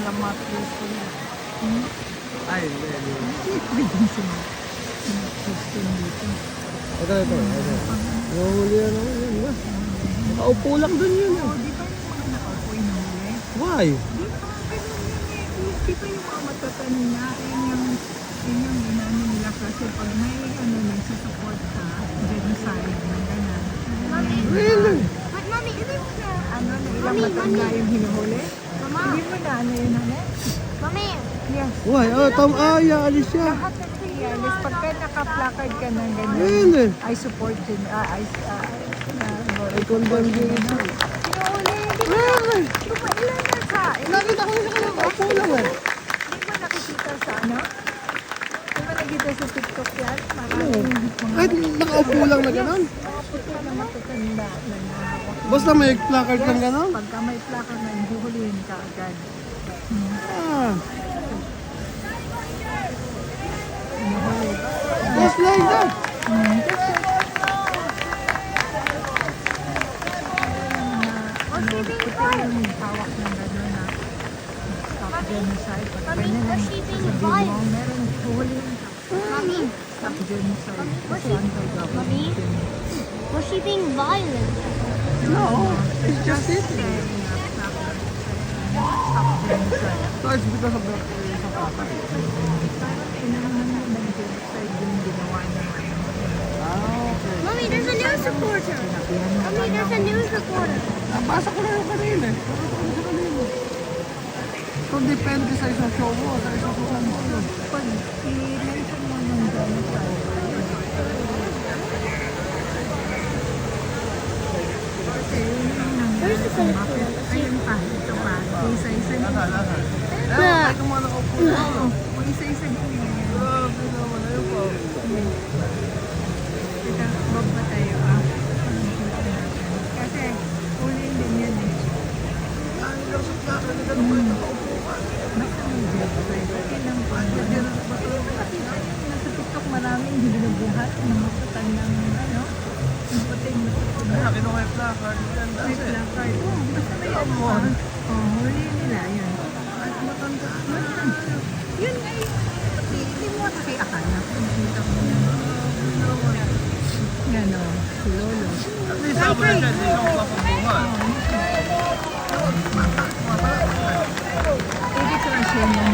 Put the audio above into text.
Salamat Kristo niya. Ay, hindi. Bigyan sila. Kristo dito. Ito. Nahuli yan naman yun ba? Nakaupo lang dun yun. Oo, di ba yung mga nakaupo inuhuli? Why? Di ba yung mga matatanin na, yun yung ginano nila kasi pag may nagsusupport ka, genocide, ng gano'n. Really? But mommy, Ano, na ilang matanda yung hinuhuli? Mama, Hindi mo na ano yun, ano? mommy, Yes. Why? Alis siya. Lahat ng Trialis, pagka naka-placard ka ng ganyan, Really? I support yun. I condemn you. Hinuhuli, di ba? Really? Di ba ilan na sa? Nakita ko siya nakaupo lang eh. Di ba nakikita sa ano? Di ba nakikita sa TikTok yan? Maraming mga... Kahit nakaupo lang na gano'n. Mga puti na matatanda na nahawak. Basta may placard kang gano'n. Pagka may placard na hihulihin ka agad. Ah, Hinuhuli. just like that. Puti yung hawak ng gano'n na stop genocide. Pag Mommy, ganyan we're ang shipping sabihin mo, violence. meron huhulihin ka. mommy, Stop genocide. Kasi Mommy? anti-government yun. worshipping violence. No, it's just it. Saying na placard saying, stop genocide. So it's because of the patay. Parang inahan mo ng genocide yung ginawa niya. Okay. Mommy, there's a news reporter. Sinabihan mo Mommy, there's a news reporter. Nabasa ko na yung kanina eh. So depende sa isang show mo, sa isang show mo. pag i-mention mo ng genocide, kasi yun yung Where's the Filipino? ayun pa, ito pa, isa-isa niya. Yeah. Kung ano ko po. Oo, kung isa-isa niya yan. Grabe naman, ayun po. Teka, bab ba tayo ah? Kasi uling din yan eh. Ang lang sa plaka, na gano'n pa yung nakaupo ka. Basta may genocide, okay lang pa. Nasa TikTok maraming binubuhat ng matatandang ano, yung puting Kaya kinuha yung plaka. may placard. Oh, basta may ano pa. Oh, huli nila yun. Kahit matanda. Yun nga yun. Hindi mo kasi akala kung nakita mo yun. Yan o, si Lolo. At least ako na siya, hindi ko papabuhan. Ibig sabihin